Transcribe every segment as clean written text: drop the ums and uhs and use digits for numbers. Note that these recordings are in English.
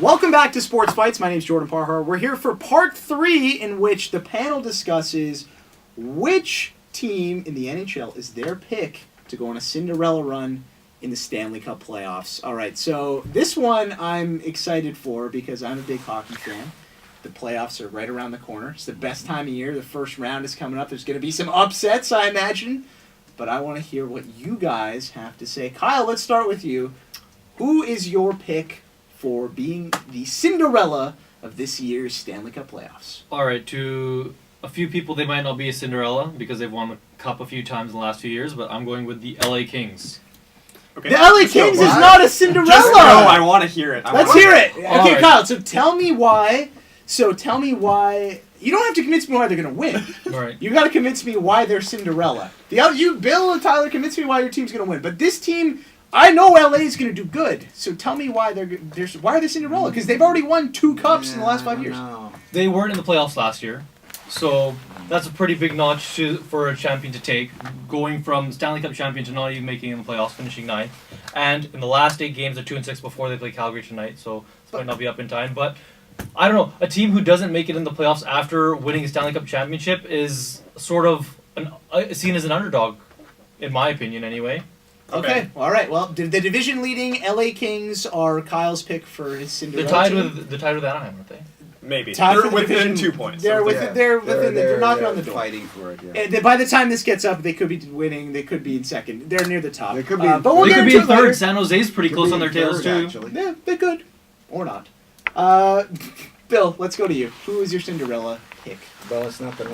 Welcome back to Sports Fights. My name is Jordan Parhar. We're here for part 3 in which the panel discusses which team in the NHL is their pick to go on a Cinderella run in the Stanley Cup playoffs. All right, so this one I'm excited for because I'm a big hockey fan. The playoffs are right around the corner. It's the best time of year. The first round is coming up. There's going to be some upsets, I imagine. But I want to hear what you guys have to say. Kyle, let's start with you. Who is your pick for being the Cinderella of this year's Stanley Cup playoffs? All right, to a few people, they might not be a Cinderella because they've won the Cup a few times in the last few years, but I'm going with the LA Kings. Okay. The LA Kings is not a Cinderella! No, I want to hear it. Let's hear it! Okay, right. Kyle, so tell me why... You don't have to convince me why they're going to win. Right. You got to convince me why they're Cinderella. Bill and Tyler, convince me why your team's going to win. But this team, I know LA is going to do good. So tell me why why are they Cinderella? Because they've already won 2 cups in the last 5 years. No. They weren't in the playoffs last year, so that's a pretty big notch for a champion to take, going from Stanley Cup champion to not even making it in the playoffs, finishing 9th. And in the last 8 games, they're 2-6 before they play Calgary tonight, so this might not be up in time. But I don't know, a team who doesn't make it in the playoffs after winning a Stanley Cup championship is sort of seen as an underdog, in my opinion, anyway. Okay. All right. Well, the division-leading LA Kings are Kyle's pick for his Cinderella. They're tied with Anaheim, aren't they? Maybe. They're within 2 points. They're knocking on the door. Fighting for it. Yeah. And by the time this gets up, they could be winning. They could be in second. They're near the top. They could be. But we'll they get could be into in it later. third. San Jose's pretty close on their tails, too. Actually. Yeah, they could. Or not. Bill, let's go to you. Who is your Cinderella pick? Well, it's not the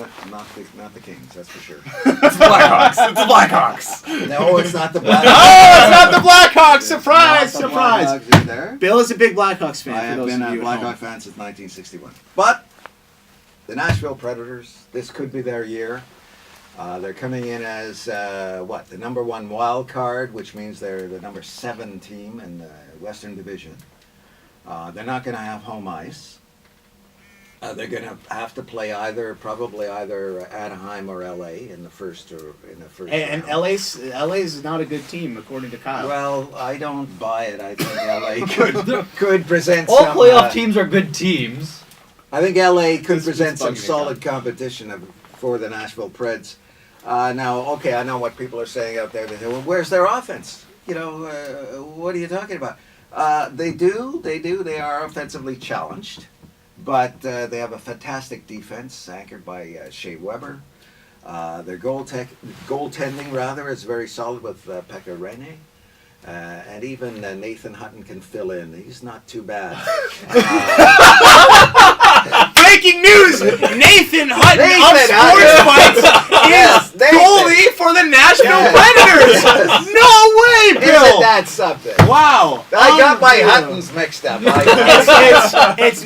Kings, that's for sure. It's the Blackhawks. It's the Blackhawks. No, it's not the Blackhawks. Oh, it's not the Blackhawks! Surprise, Not the surprise! Blackhawks either. Bill is a big Blackhawks fan. I for have those been of a you at Blackhawk home. fan since 1961. But the Nashville Predators, this could be their year. They're coming in as the number 1 wild card, which means they're the number 7 team in the Western Division. They're not going to have home ice. They're going to have to play probably either Anaheim or LA in the first And round. LA is not a good team, according to Kyle. Well, I don't buy it. I think LA could present All some... playoff teams are good teams. I think LA could This present is some bugging me, solid competition for the Nashville Preds. Now, okay, I know what people are saying out there. They say, well, where's their offense? What are you talking about? They do. They are offensively challenged. But they have a fantastic defense anchored by Shea Weber. Their goaltending is very solid with Pekka Rinne. And even Nathan Hutton can fill in. He's not too bad. Breaking news! Nathan Hutton of Sports Fights is goalie for the Nashville Predators! Yes. No way, Bill! Isn't that something? Wow! I got my Unreal. Huttons mixed up. It's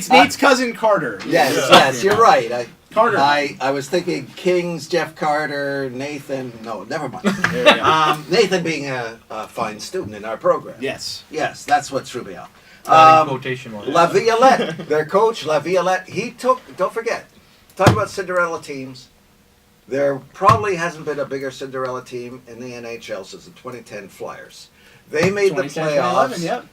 Nate's cousin Carter. Yes, you're right. Carter. I was thinking Kings, Jeff Carter, Nathan. No, never mind. There we go. Nathan being a fine student in our program. Yes. Yes, that's what threw me off. Quotation marks. La Violette, their coach, La Violette, don't forget, talk about Cinderella teams. There probably hasn't been a bigger Cinderella team in the NHL since the 2010 Flyers. They made the 2010, playoffs. 2011, yep.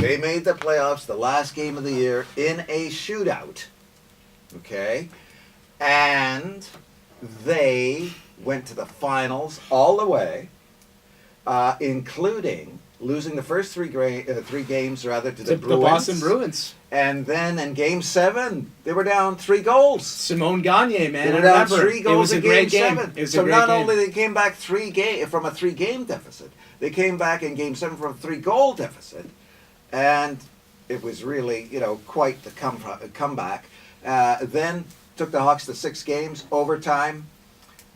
They made the playoffs the last game of the year in a shootout. Okay? And they went to the finals all the way, including losing the first three games to the Bruins. The Boston Bruins. And then in Game 7, they were down 3 goals. Simone Gagne, man. They were I down remember. 3 goals in Game 7. It was So a great not game. only they came back from a 3-game deficit, they came back in Game 7 from a 3-goal deficit. And it was really, quite the comeback. Then took the Hawks to 6 games, overtime.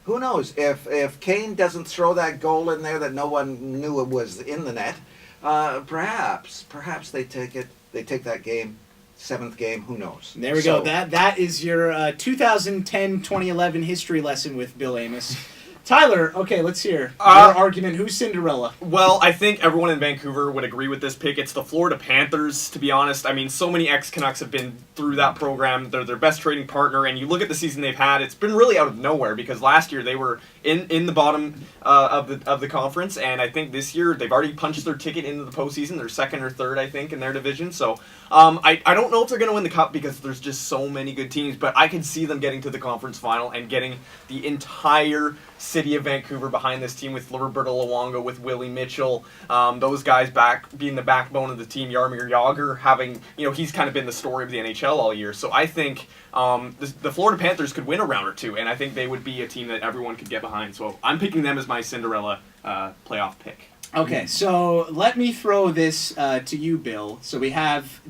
Who knows? If Kane doesn't throw that goal in there that no one knew it was in the net, perhaps they take it. They take that game, 7th game. Who knows? There we go. That is your 2010-2011 history lesson with Bill Amos. Tyler, okay, let's hear your argument. Who's Cinderella? Well, I think everyone in Vancouver would agree with this pick. It's the Florida Panthers, to be honest. I mean, so many ex-Canucks have been through that program. They're their best trading partner, and you look at the season they've had, it's been really out of nowhere because last year they were in the bottom of the conference, and I think this year they've already punched their ticket into the postseason. They're second or third, I think, in their division. So I don't know if they're going to win the cup because there's just so many good teams, but I can see them getting to the conference final and getting the entire city of Vancouver behind this team with Roberto Luongo, with Willie Mitchell, those guys being the backbone of the team. Jaromir Jagr having, he's kind of been the story of the NHL all year. So I think the Florida Panthers could win a round or two, and I think they would be a team that everyone could get behind. So I'm picking them as my Cinderella playoff pick. Okay, so let me throw this to you, Bill. So we have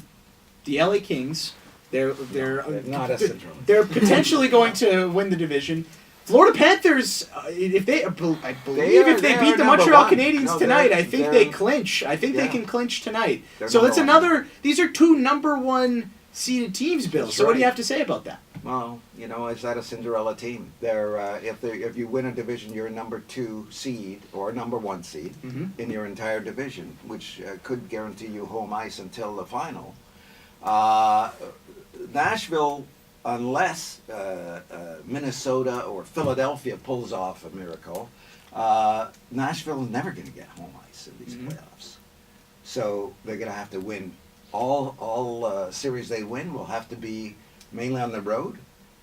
the LA Kings. They're not a Cinderella. They're potentially going to win the division. Florida Panthers, if they beat the Montreal Canadiens tonight, I think they clinch. I think they can clinch tonight. So that's another. These are two number one seeded teams, Bill. That's so what right. do you have to say about that? Well, is that a Cinderella team? If you win a division, you're a number 2 seed or a number 1 seed in your entire division, which could guarantee you home ice until the final. Nashville, unless Minnesota or Philadelphia pulls off a miracle, Nashville is never going to get home ice in these playoffs. So they're going to have to win. All series they win will have to be mainly on the road,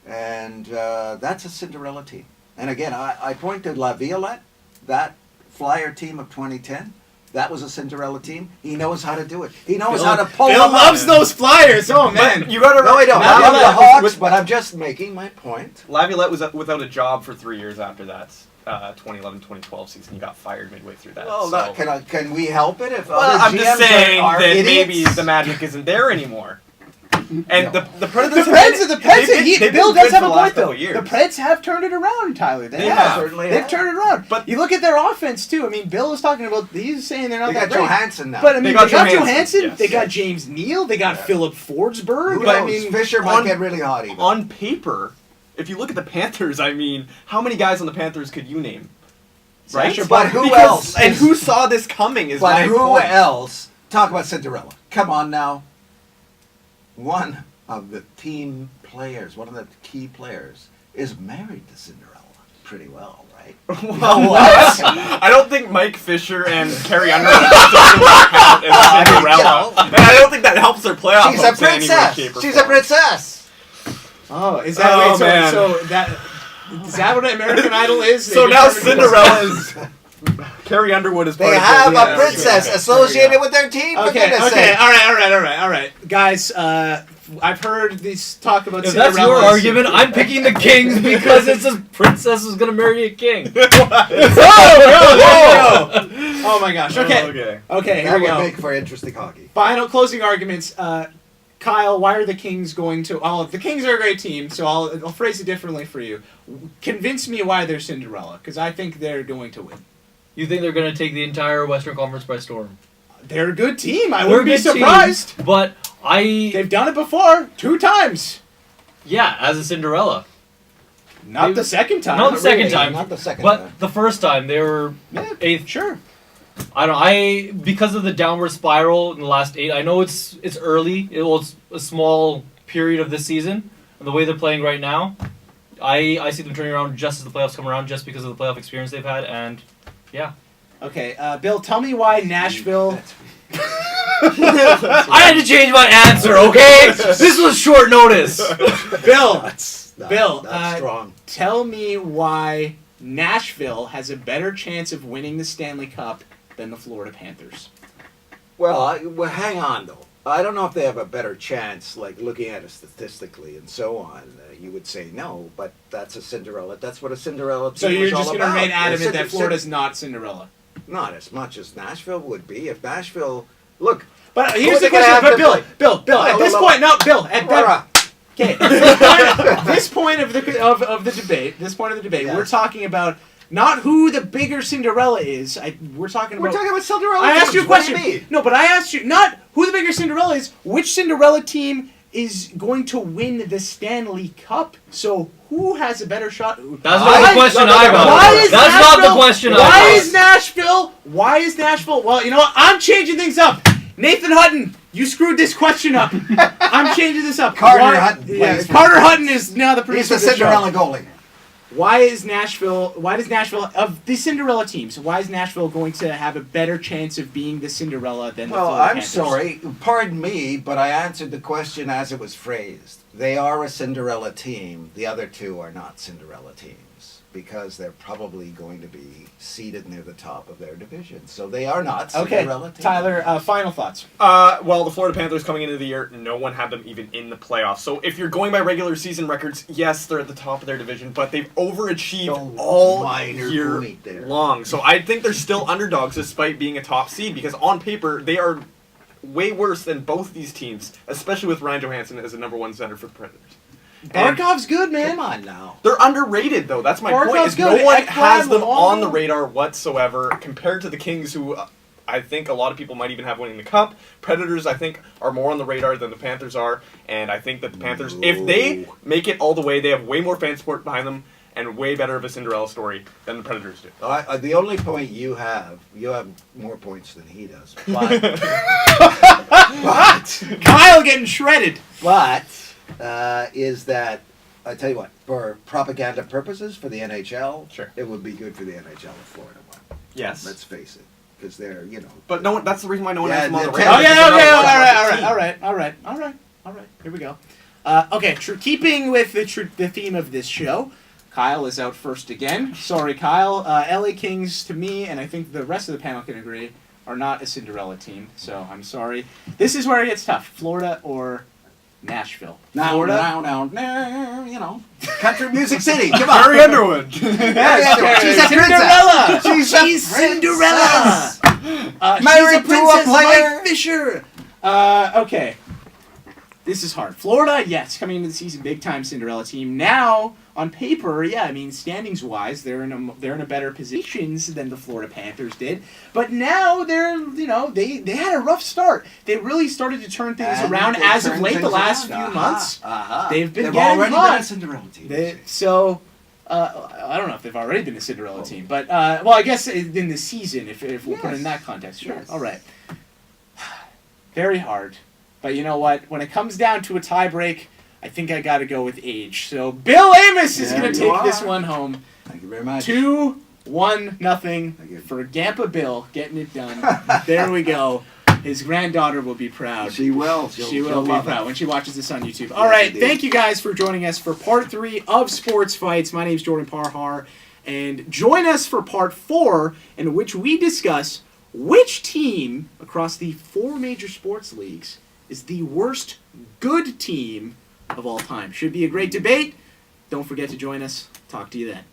and that's a Cinderella team. And again, I point to La Violette, that Flyer team of 2010. That was a Cinderella team. He knows how to do it. He knows how to pull Bill them loves up. those Flyers. Oh man, But you got to No, I don't. I love the Hawks, but I'm just making my point. Laviolette was without a job for 3 years after that 2011-2012 season. He got fired midway through that. Well, so. can we help it if Well, other I'm GMs just saying are that idiots? maybe the magic isn't there anymore. And No. the Predators Bill does have a point though. Years. The Preds have turned it around, Tyler. They They have. certainly They've have. turned it around. But- you look at their offense too. I mean, Bill was talking about. He's saying they're not They that got great. Johansson now. But I mean, they got Johansson, Johansson. yes. They got James Neal. They got Philip Forsberg. Who I knows? mean, Fisher might get really hot even. On paper, if you look at the Panthers, I mean, how many guys on the Panthers could you name? Right? Sasha But who Because- else? And who saw this coming is But my who point. else? Talk about Cinderella. Come on now. One of the team players, one of the key players, is married to Cinderella pretty well, right? Well, what? I don't think Mike Fisher and Carrie Underwood count as Cinderella. And I don't think that helps their playoff She's a hopes in any way, princess. shape, or She's a form. princess. oh, is that Oh, wait, man. so that is that what American Idol is? So They now determined- Cinderella is... Carrie Underwood is They part of have the- a princess associated with their team. For Okay, goodness okay, sake. all right, guys. I've heard this talk about If Cinderella. that's your argument, I'm picking the Kings because it's a princess who's gonna marry a king. Oh my gosh. Okay, Okay. here That we would go. make for interesting hockey. Final closing arguments. Kyle, why are the Kings going to? Oh, the Kings are a great team, so I'll phrase it differently for you. Convince me why they're Cinderella, because I think they're going to win. You think they're gonna take the entire Western Conference by storm? They're a good team. I They're wouldn't a be good team, surprised. but They've done it before, 2 times. yeah, as a Cinderella. Not the second time. Not the second really, time. not the second But time. the first time they were Yeah, 8th. sure. I don't know. Because of the downward spiral in the last 8. I know it's early. It's a small period of this season, and the way they're playing right now, I see them turning around just as the playoffs come around, just because of the playoff experience they've had, and yeah. Okay, Bill, tell me why Nashville. I had to change my answer. Okay, this was short notice. Bill, That's strong. tell me why Nashville has a better chance of winning the Stanley Cup than the Florida Panthers. Well, hang on though. I don't know if they have a better chance, like looking at it statistically and so on. You would say no, but that's a Cinderella. That's what a Cinderella team So you're is all just going to about. remain adamant They're that Florida's not Cinderella. not as much as Nashville would be. If Nashville, look, But Who here's are they the gonna question. have But to Bill, play? Bill, at this point, no, Bill, at that. Okay, this point of the debate, Yes. we're talking about not who the bigger Cinderella is. We're talking about. we're talking about Cinderella. I asked you a teams. What do question. you mean? No, but I asked you not who the bigger Cinderella is. Which Cinderella team is going to win the Stanley Cup? So who has a better shot? That's not the question I got. Why is That's not the Nashville- question I Why got. is Nashville? Why is Nashville? Well, you know what? I'm changing things up. Nathan Hutton, you screwed this question up. I'm changing this up. Carter Why- Hutton Yeah, plays for Carter the Hutton is now the He's producer the of the show. Cinderella goalie. Why does Nashville, of the Cinderella teams, why is Nashville going to have a better chance of being the Cinderella than the Well, Florida I'm Panthers? sorry. Pardon me, but I answered the question as it was phrased. They are a Cinderella team. The other two are not Cinderella teams because they're probably going to be seated near the top of their division. So they are not Okay, Cinderella teams. Tyler, final thoughts. Well, the Florida Panthers coming into the year, no one had them even in the playoffs. So if you're going by regular season records, yes, they're at the top of their division, but they've overachieved No all minor year point there. long. So I think they're still underdogs despite being a top seed because on paper they are way worse than both these teams, especially with Ryan Johansson as the number one center for the Predators. And Barkov's good, man. Come on now. they're underrated, though. That's my point. Barkov's Is good. no one Ekblad, has them on the Malone. radar whatsoever compared to the Kings, who I think a lot of people might even have winning the Cup. Predators, I think, are more on the radar than the Panthers are, and I think that the Panthers, if they make it all the way, they have way more fan support behind them and way better of a Cinderella story than the Predators do. The only point you have more points than he does. But, Kyle getting shredded. Is that, I tell you what, for propaganda purposes for the NHL, Sure. it would be good for the NHL if Florida won. Yes. Let's face it. Because they're, But no one, that's the reason why no one Yeah, has them on the the- radar. Okay, because they're not a well-marked team. all right. Here we go. Okay, keeping with the theme of this show, Kyle is out first again. Sorry, Kyle. LA Kings, to me, and I think the rest of the panel can agree, are not a Cinderella team. So I'm sorry. This is where it gets tough. Florida or Nashville? Florida. Country Music City. Come on. Barry Underwood. She's a Cinderella. She's She's Cinderella. Married she's a to a princess, player. Mike Fisher. Okay. This is hard. Florida, yes, coming into the season, big time Cinderella team. Now, on paper, yeah, I mean, standings wise, they're in a better positions than the Florida Panthers did. But now they had a rough start. They really started to turn things And around they as of turned late. The things last around. few months, they've been They've getting already hot. been a Cinderella team. I don't know if they've already been a Cinderella team, but well, I guess in the season, if we'll put it in that context, sure. Yes. All right. Very hard, but you know what? When it comes down to a tie break, I think I got to go with age. So Bill Amos is Yeah, going to you take this are. one home. Thank you very much. 2-1 nothing Thank you. for Gampa Bill getting it done. There we go. His granddaughter will be proud. She will. She will she'll be love proud it. when she watches this on YouTube. All right, indeed. thank you guys for joining us for part 3 of Sports Fights. My name is Jordan Parhar, and join us for part 4, in which we discuss which team across the 4 major sports leagues is the worst good team of all time. Should be a great debate. Don't forget to join us. Talk to you then.